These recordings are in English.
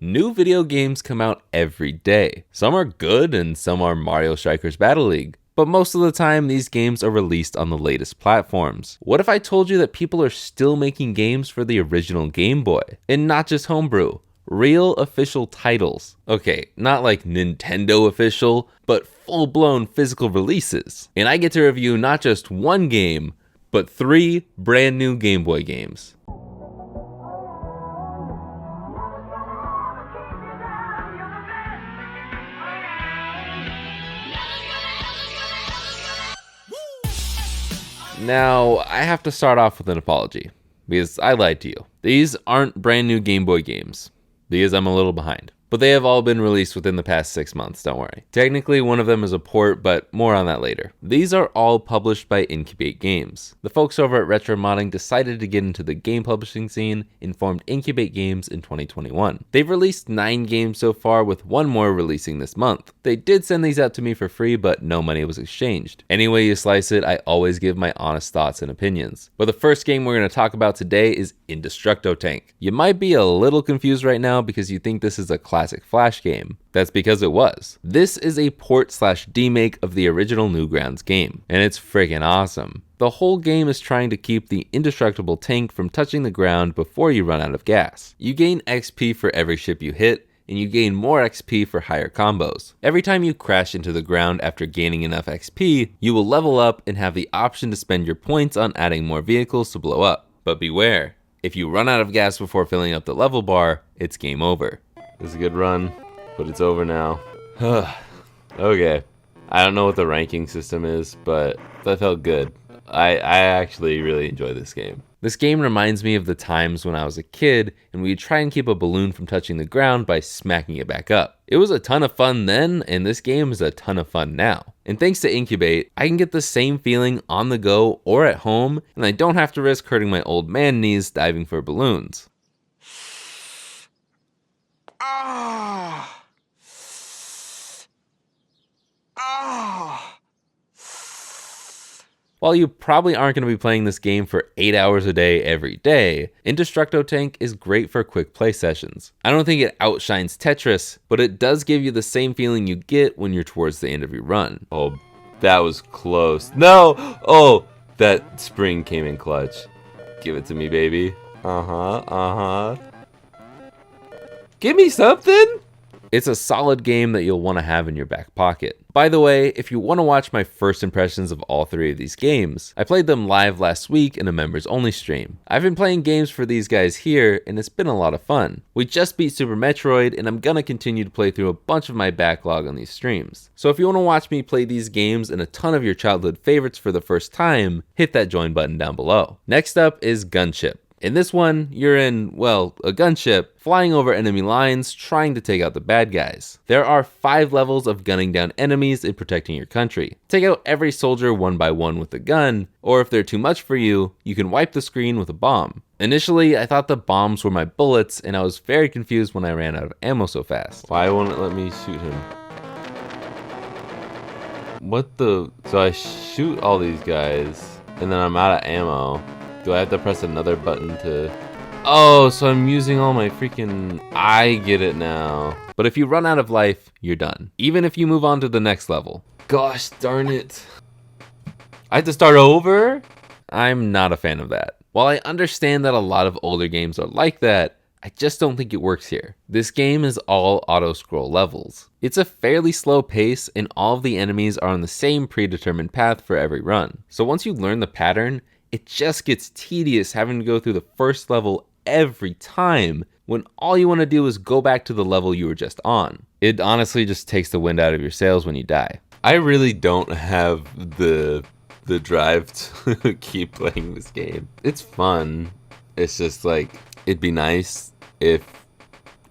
New video games come out every day. Some are good and some are Mario Strikers Battle League. But most of the time, these games are released on the latest platforms. What if I told you that people are still making games for the original Game Boy? And not just homebrew, real official titles. Okay, not like Nintendo official, but full-blown physical releases. And I get to review not just one game, but 3 brand new Game Boy games. Now, I have to start off with an apology, because I lied to you. These aren't brand new Game Boy games, because I'm a little behind. But they have all been released within the past 6 months, don't worry. Technically, one of them is a port, but more on that later. These are all published by Incubate Games. The folks over at Retro Modding decided to get into the game publishing scene and formed Incubate Games in 2021. They've released 9 games so far, with 1 more releasing this month. They did send these out to me for free, but no money was exchanged. Any way you slice it, I always give my honest thoughts and opinions. But the first game we're going to talk about today is Indestructo Tank. You might be a little confused right now because you think this is a classic Flash game. That's because it was. This is a port/demake of the original Newgrounds game, and it's freaking awesome. The whole game is trying to keep the indestructible tank from touching the ground before you run out of gas. You gain XP for every ship you hit, and you gain more XP for higher combos. Every time you crash into the ground after gaining enough XP, you will level up and have the option to spend your points on adding more vehicles to blow up. But beware, if you run out of gas before filling up the level bar, it's game over. This is a good run, but it's over now. Okay. I don't know what the ranking system is, but that felt good. I actually really enjoy this game. This game reminds me of the times when I was a kid and we'd try and keep a balloon from touching the ground by smacking it back up. It was a ton of fun then, and this game is a ton of fun now. And thanks to Incubate, I can get the same feeling on the go or at home, and I don't have to risk hurting my old man knees diving for balloons. While you probably aren't going to be playing this game for 8 hours a day every day, Indestructo Tank is great for quick play sessions. I don't think it outshines Tetris, but it does give you the same feeling you get when you're towards the end of your run. Oh, that was close. No! Oh, that spring came in clutch. Give it to me, baby. Give me something! It's a solid game that you'll want to have in your back pocket. By the way, if you want to watch my first impressions of all 3 of these games, I played them live last week in a members only stream. I've been playing games for these guys here, and it's been a lot of fun. We just beat Super Metroid, and I'm gonna continue to play through a bunch of my backlog on these streams. So if you want to watch me play these games and a ton of your childhood favorites for the first time, hit that join button down below. Next up is Gunship. In this one, you're in, well, a gunship, flying over enemy lines, trying to take out the bad guys. There are 5 levels of gunning down enemies and protecting your country. Take out every soldier one by one with a gun, or if they're too much for you, you can wipe the screen with a bomb. Initially, I thought the bombs were my bullets, and I was very confused when I ran out of ammo so fast. Why won't it let me shoot him? What the? So I shoot all these guys, and then I'm out of ammo. Do I have to press another button to... Oh, so I'm using all my freaking... I get it now. But if you run out of life, you're done. Even if you move on to the next level. Gosh darn it. I have to start over? I'm not a fan of that. While I understand that a lot of older games are like that, I just don't think it works here. This game is all auto-scroll levels. It's a fairly slow pace, and all of the enemies are on the same predetermined path for every run. So once you learn the pattern, it just gets tedious having to go through the first level every time when all you want to do is go back to the level you were just on. It honestly just takes the wind out of your sails when you die. I really don't have the drive to keep playing this game. It's fun. It's just like, it'd be nice if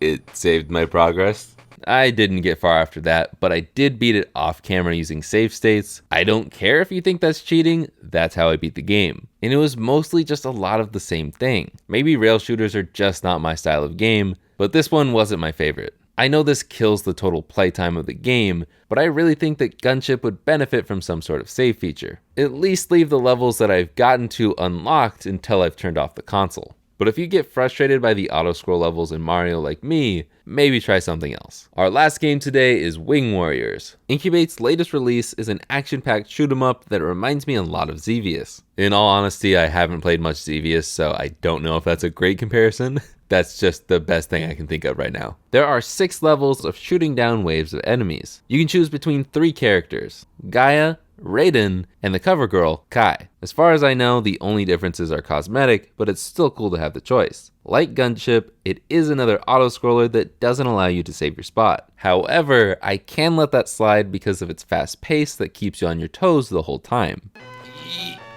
it saved my progress. I didn't get far after that, but I did beat it off camera using save states. I don't care if you think that's cheating, that's how I beat the game. And it was mostly just a lot of the same thing. Maybe rail shooters are just not my style of game, but this one wasn't my favorite. I know this kills the total playtime of the game, but I really think that Gunship would benefit from some sort of save feature. At least leave the levels that I've gotten to unlocked until I've turned off the console. But if you get frustrated by the auto-scroll levels in Mario like me, maybe try something else. Our last game today is Wing Warriors. Incubate's latest release is an action-packed shoot-'em-up that reminds me a lot of Xevious. In all honesty, I haven't played much Xevious, so I don't know if that's a great comparison. That's just the best thing I can think of right now. There are 6 levels of shooting down waves of enemies. You can choose between 3 characters, Gaia, Raiden, and the cover girl, Kai. As far as I know, the only differences are cosmetic, but it's still cool to have the choice. Like Gunship, it is another auto-scroller that doesn't allow you to save your spot. However, I can let that slide because of its fast pace that keeps you on your toes the whole time.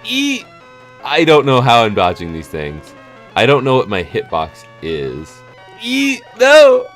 I don't know how I'm dodging these things. I don't know what my hitbox is. No!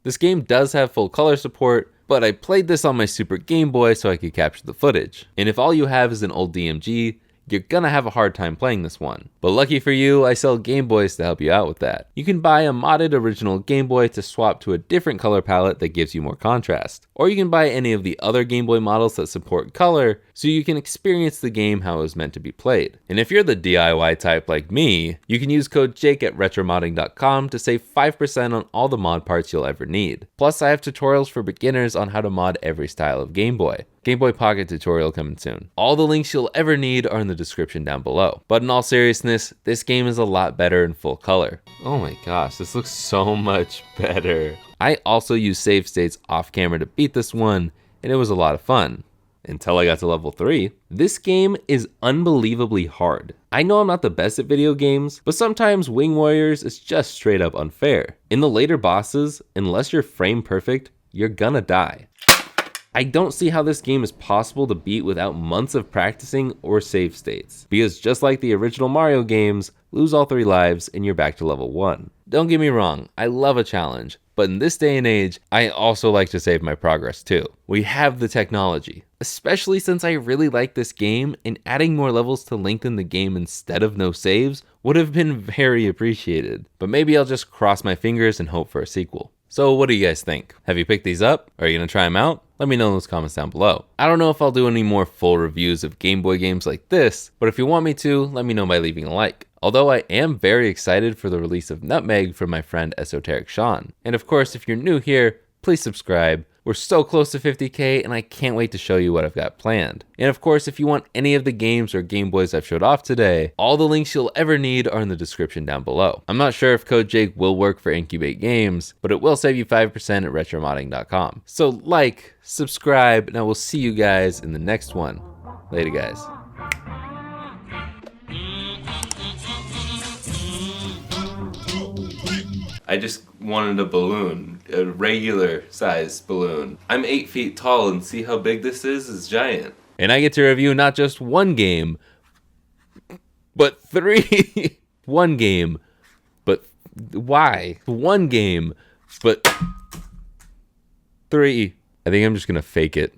This game does have full color support, but I played this on my Super Game Boy so I could capture the footage. And if all you have is an old DMG, you're gonna have a hard time playing this one. But lucky for you, I sell Game Boys to help you out with that. You can buy a modded original Game Boy to swap to a different color palette that gives you more contrast. Or you can buy any of the other Game Boy models that support color, so you can experience the game how it was meant to be played. And if you're the DIY type like me, you can use code Jake at retromodding.com to save 5% on all the mod parts you'll ever need. Plus, I have tutorials for beginners on how to mod every style of Game Boy. Game Boy Pocket tutorial coming soon. All the links you'll ever need are in the description down below. But in all seriousness, this game is a lot better in full color. Oh my gosh, this looks so much better. I also used save states off camera to beat this one, and it was a lot of fun. Until I got to level 3. This game is unbelievably hard. I know I'm not the best at video games, but sometimes Wing Warriors is just straight up unfair. In the later bosses, unless you're frame perfect, you're gonna die. I don't see how this game is possible to beat without months of practicing or save states, because just like the original Mario games, lose all 3 lives and you're back to level 1. Don't get me wrong, I love a challenge, but in this day and age, I also like to save my progress too. We have the technology, especially since I really like this game, and adding more levels to lengthen the game instead of no saves would have been very appreciated. But maybe I'll just cross my fingers and hope for a sequel. So what do you guys think? Have you picked these up? Are you gonna try them out? Let me know in those comments down below. I don't know if I'll do any more full reviews of Game Boy games like this, but if you want me to, let me know by leaving a like. Although I am very excited for the release of Nutmeg from my friend Esoteric Sean. And of course, if you're new here, please subscribe. We're so close to 50K, and I can't wait to show you what I've got planned. And of course, if you want any of the games or Game Boys I've showed off today, all the links you'll ever need are in the description down below. I'm not sure if code Jake will work for Incubate Games, but it will save you 5% at retromodding.com. So like, subscribe, and I will see you guys in the next one. Later, guys. I just wanted a balloon, a regular size balloon. I'm 8 feet tall, and see how big this is? It's giant. And I get to review not just one game, but 3. One game, but why? One game, but 3. I think I'm just gonna fake it.